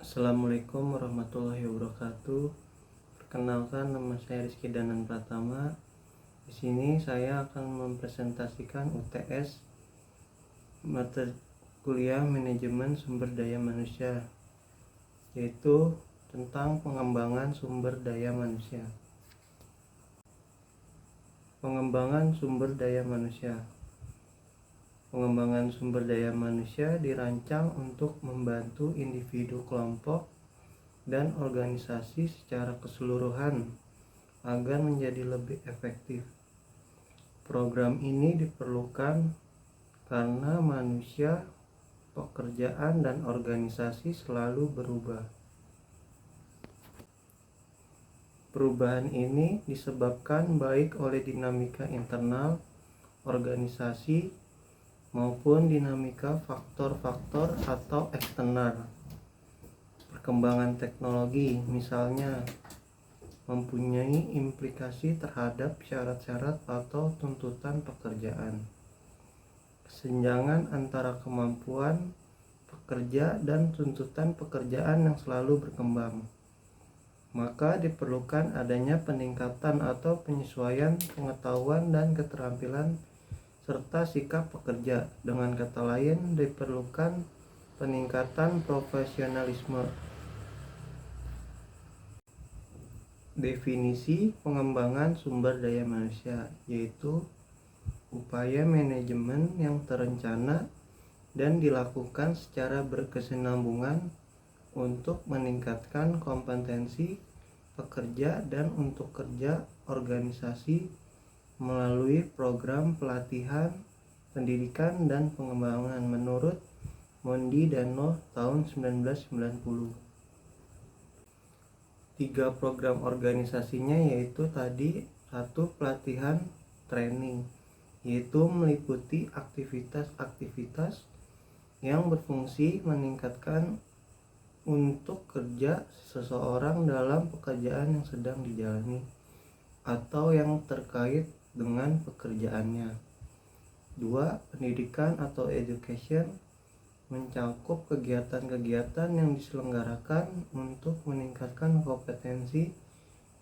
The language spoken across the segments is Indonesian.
Assalamualaikum warahmatullahi wabarakatuh. Perkenalkan, nama saya Rizky Danan Pratama. Di sini saya akan mempresentasikan UTS mata kuliah Manajemen Sumber Daya Manusia, yaitu tentang pengembangan sumber daya manusia. Pengembangan sumber daya manusia. Pengembangan sumber daya manusia dirancang untuk membantu individu, kelompok, dan organisasi secara keseluruhan agar menjadi lebih efektif. Program ini diperlukan karena manusia, pekerjaan, dan organisasi selalu berubah. Perubahan ini disebabkan baik oleh dinamika internal organisasi maupun dinamika faktor-faktor atau eksternal. Perkembangan teknologi misalnya mempunyai implikasi terhadap syarat-syarat atau tuntutan pekerjaan. Kesenjangan antara kemampuan pekerja dan tuntutan pekerjaan yang selalu berkembang. Maka diperlukan adanya peningkatan atau penyesuaian pengetahuan dan keterampilan serta sikap pekerja. Dengan kata lain, diperlukan peningkatan profesionalisme. Definisi pengembangan sumber daya manusia yaitu upaya manajemen yang terencana dan dilakukan secara berkesinambungan untuk meningkatkan kompetensi pekerja dan untuk kerja organisasi melalui program pelatihan, pendidikan, dan pengembangan menurut Mondi dan Noh tahun 1990. 3 program organisasinya yaitu tadi 1 pelatihan training, yaitu meliputi aktivitas-aktivitas yang berfungsi meningkatkan untuk kerja seseorang dalam pekerjaan yang sedang dijalani atau yang terkait dengan pekerjaannya. 2. Pendidikan atau education mencakup kegiatan-kegiatan yang diselenggarakan untuk meningkatkan kompetensi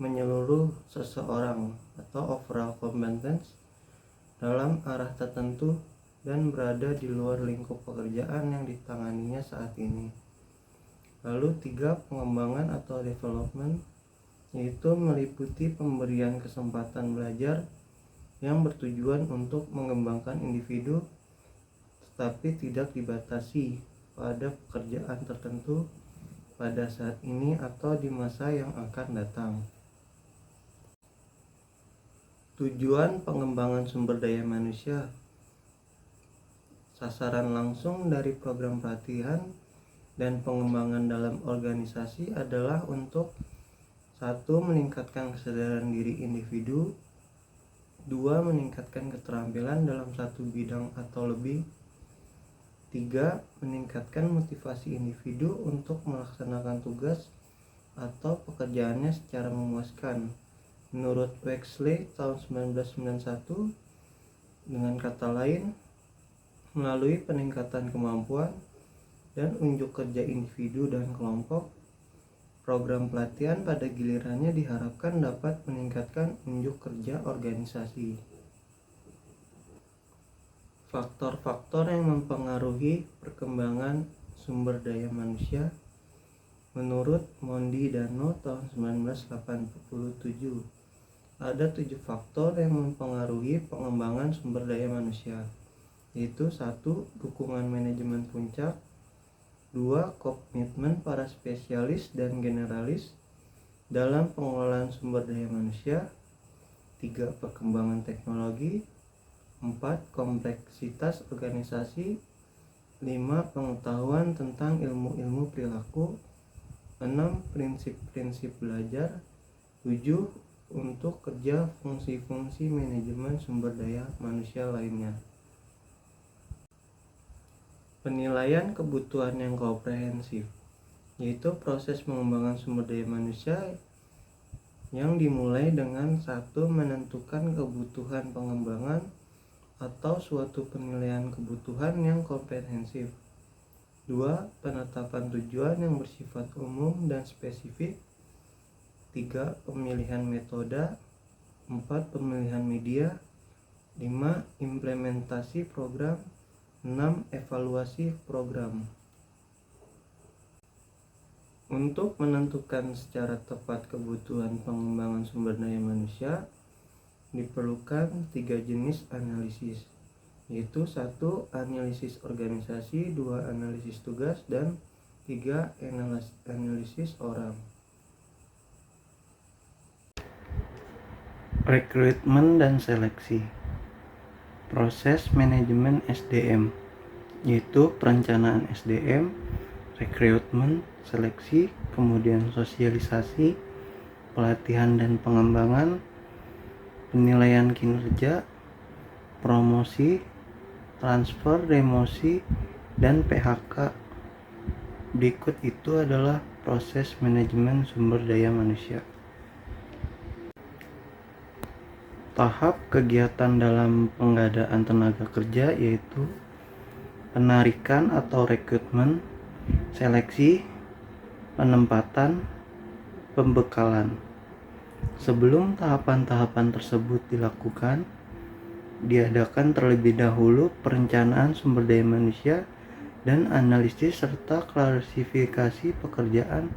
menyeluruh seseorang atau overall competence dalam arah tertentu dan berada di luar lingkup pekerjaan yang ditanganinya saat ini. Lalu 3. Pengembangan atau development yaitu meliputi pemberian kesempatan belajar yang bertujuan untuk mengembangkan individu tetapi tidak dibatasi pada pekerjaan tertentu pada saat ini atau di masa yang akan datang. Tujuan pengembangan sumber daya manusia. Sasaran langsung dari program pelatihan dan pengembangan dalam organisasi adalah untuk 1. Meningkatkan kesadaran diri individu. 2. Meningkatkan keterampilan dalam satu bidang atau lebih. 3. Meningkatkan motivasi individu untuk melaksanakan tugas atau pekerjaannya secara memuaskan. Menurut Wexley tahun 1991, dengan kata lain, melalui peningkatan kemampuan dan unjuk kerja individu dan kelompok, program pelatihan pada gilirannya diharapkan dapat meningkatkan unjuk kerja organisasi. Faktor-faktor yang mempengaruhi perkembangan sumber daya manusia menurut Mondi dan Noh tahun 1987. Ada 7 faktor yang mempengaruhi pengembangan sumber daya manusia, yaitu 1. Dukungan manajemen puncak. 2. Komitmen para spesialis dan generalis dalam pengelolaan sumber daya manusia. 3. Perkembangan teknologi. 4. Kompleksitas organisasi. 5. Pengetahuan tentang ilmu-ilmu perilaku. 6. Prinsip-prinsip belajar. 7. Untuk kerja fungsi-fungsi manajemen sumber daya manusia lainnya. Penilaian kebutuhan yang komprehensif yaitu proses pengembangan sumber daya manusia yang dimulai dengan 1. Menentukan kebutuhan pengembangan atau suatu penilaian kebutuhan yang komprehensif. 2. Penetapan tujuan yang bersifat umum dan spesifik. 3. Pemilihan metode. 4. Pemilihan media. 5. Implementasi program. 6. Evaluasi program. Untuk menentukan secara tepat kebutuhan pengembangan sumber daya manusia, diperlukan 3 jenis analisis, yaitu 1. Analisis organisasi, 2. Analisis tugas, dan 3. Analisis orang. Rekrutmen dan seleksi. Proses manajemen SDM, yaitu perencanaan SDM, rekrutmen, seleksi, kemudian sosialisasi, pelatihan dan pengembangan, penilaian kinerja, promosi, transfer, demosi, dan PHK. Berikut itu adalah proses manajemen sumber daya manusia. Tahap kegiatan dalam pengadaan tenaga kerja yaitu penarikan atau rekrutmen, seleksi, penempatan, pembekalan. Sebelum tahapan-tahapan tersebut dilakukan, diadakan terlebih dahulu perencanaan sumber daya manusia dan analisis serta klasifikasi pekerjaan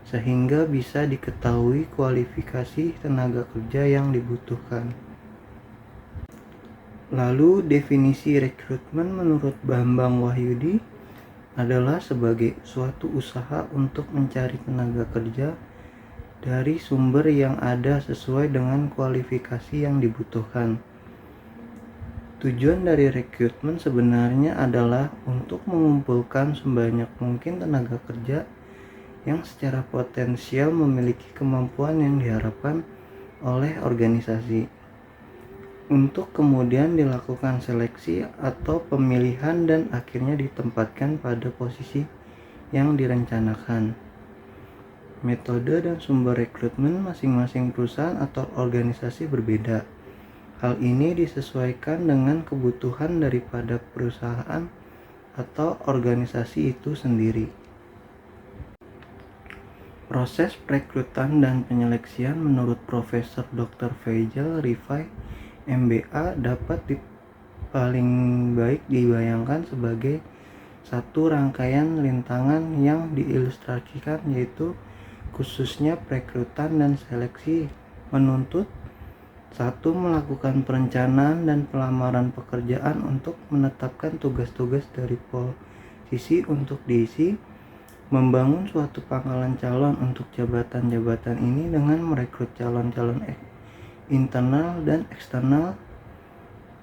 sehingga bisa diketahui kualifikasi tenaga kerja yang dibutuhkan. Lalu definisi rekrutmen menurut Bambang Wahyudi adalah sebagai suatu usaha untuk mencari tenaga kerja dari sumber yang ada sesuai dengan kualifikasi yang dibutuhkan. Tujuan dari rekrutmen sebenarnya adalah untuk mengumpulkan sebanyak mungkin tenaga kerja yang secara potensial memiliki kemampuan yang diharapkan oleh organisasi, untuk kemudian dilakukan seleksi atau pemilihan dan akhirnya ditempatkan pada posisi yang direncanakan. Metode dan sumber rekrutmen masing-masing perusahaan atau organisasi berbeda. Hal ini disesuaikan dengan kebutuhan daripada perusahaan atau organisasi itu sendiri. Proses perekrutan dan penyeleksian menurut Profesor Dr. Faisal Rifai MBA dapat paling baik dibayangkan sebagai satu rangkaian rintangan yang diilustrasikan, yaitu khususnya perekrutan dan seleksi menuntut 1. Melakukan perencanaan dan pelamaran pekerjaan untuk menetapkan tugas-tugas dari posisi untuk diisi, membangun suatu pangkalan calon untuk jabatan-jabatan ini dengan merekrut calon-calon internal dan eksternal,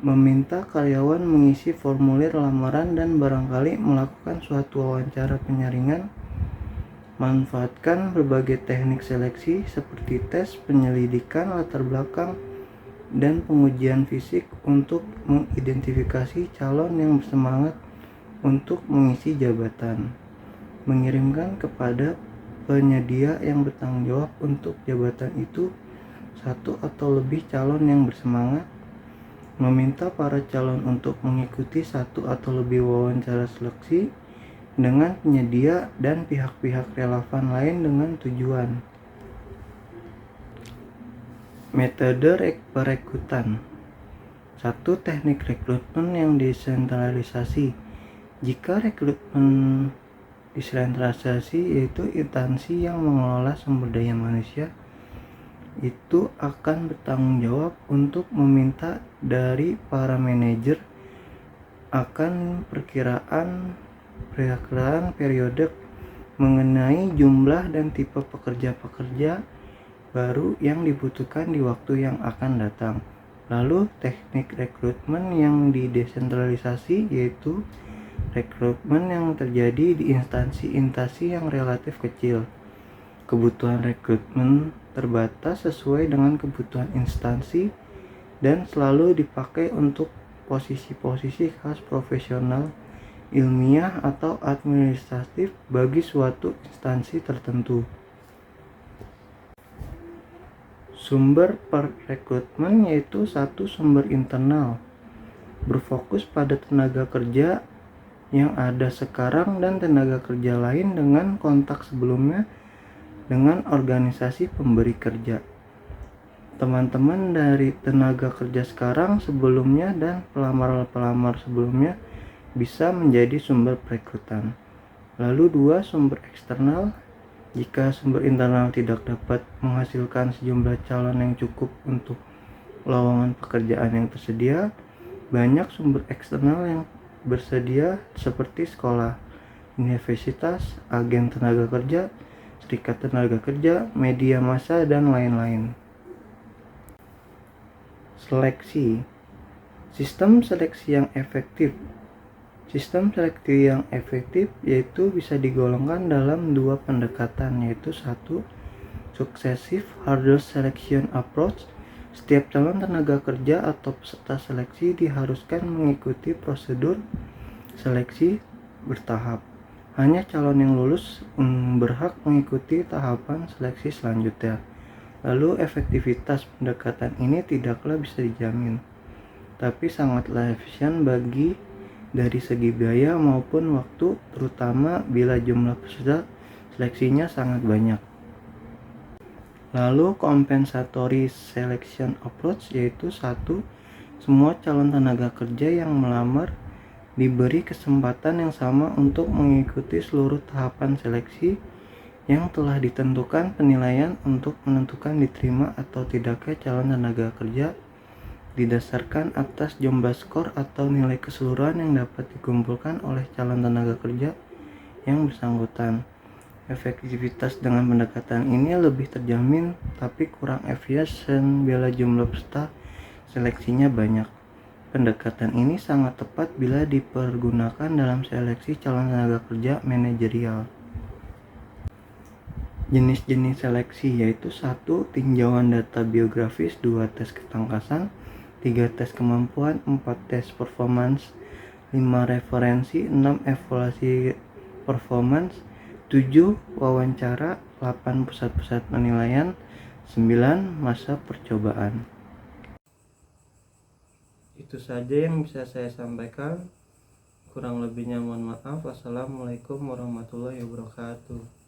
meminta karyawan mengisi formulir lamaran dan barangkali melakukan suatu wawancara penyaringan, manfaatkan berbagai teknik seleksi seperti tes, penyelidikan latar belakang, dan pengujian fisik untuk mengidentifikasi calon yang bersemangat untuk mengisi jabatan, mengirimkan kepada penyedia yang bertanggung jawab untuk jabatan itu 1 atau lebih calon yang bersemangat, meminta para calon untuk mengikuti 1 atau lebih wawancara seleksi dengan penyedia dan pihak-pihak relevan lain dengan tujuan. Metode perekrutan. 1. Teknik rekrutmen yang desentralisasi. Jika rekrutmen desentralisasi, yaitu instansi yang mengelola sumber daya manusia itu akan bertanggung jawab untuk meminta dari para manajer akan perkiraan periode mengenai jumlah dan tipe pekerja-pekerja baru yang dibutuhkan di waktu yang akan datang. Lalu teknik rekrutmen yang didesentralisasi, yaitu rekrutmen yang terjadi di instansi-instansi yang relatif kecil. Kebutuhan rekrutmen terbatas sesuai dengan kebutuhan instansi dan selalu dipakai untuk posisi-posisi khas profesional, ilmiah, atau administratif bagi suatu instansi tertentu. Sumber perekrutmen yaitu 1. Sumber internal, berfokus pada tenaga kerja yang ada sekarang dan tenaga kerja lain dengan kontak sebelumnya dengan organisasi pemberi kerja. Teman-teman dari tenaga kerja sekarang sebelumnya dan pelamar-pelamar sebelumnya bisa menjadi sumber perekrutan. Lalu dua, sumber eksternal. Jika sumber internal tidak dapat menghasilkan sejumlah calon yang cukup untuk lowongan pekerjaan yang tersedia, banyak sumber eksternal yang bersedia seperti sekolah, universitas, agen tenaga kerja, serikat tenaga kerja, media massa, dan lain-lain. Seleksi. Sistem seleksi yang efektif. Sistem seleksi yang efektif yaitu bisa digolongkan dalam dua pendekatan, yaitu satu, successive harder selection approach. Setiap calon tenaga kerja atau peserta seleksi diharuskan mengikuti prosedur seleksi bertahap. Hanya calon yang lulus berhak mengikuti tahapan seleksi selanjutnya. Lalu efektivitas pendekatan ini tidaklah bisa dijamin, tapi sangatlah efisien dari segi biaya maupun waktu, terutama bila jumlah peserta seleksinya sangat banyak. Lalu compensatory selection approach, yaitu satu, semua calon tenaga kerja yang melamar diberi kesempatan yang sama untuk mengikuti seluruh tahapan seleksi yang telah ditentukan. Penilaian untuk menentukan diterima atau tidaknya calon tenaga kerja didasarkan atas jumlah skor atau nilai keseluruhan yang dapat dikumpulkan oleh calon tenaga kerja yang bersangkutan. Efektivitas dengan pendekatan ini lebih terjamin, tapi kurang efisien bila jumlah peserta seleksinya banyak. Pendekatan ini sangat tepat bila dipergunakan dalam seleksi calon tenaga kerja manajerial. Jenis-jenis seleksi yaitu 1. Tinjauan data biografis, 2. Tes ketangkasan, 3. Tes kemampuan, 4. Tes performance, 5. Referensi, 6. Evaluasi performance, 7. Wawancara, 8. Pusat-pusat penilaian, 9. Masa percobaan. Itu saja yang bisa saya sampaikan. Kurang lebihnya mohon maaf. Wassalamualaikum warahmatullahi wabarakatuh.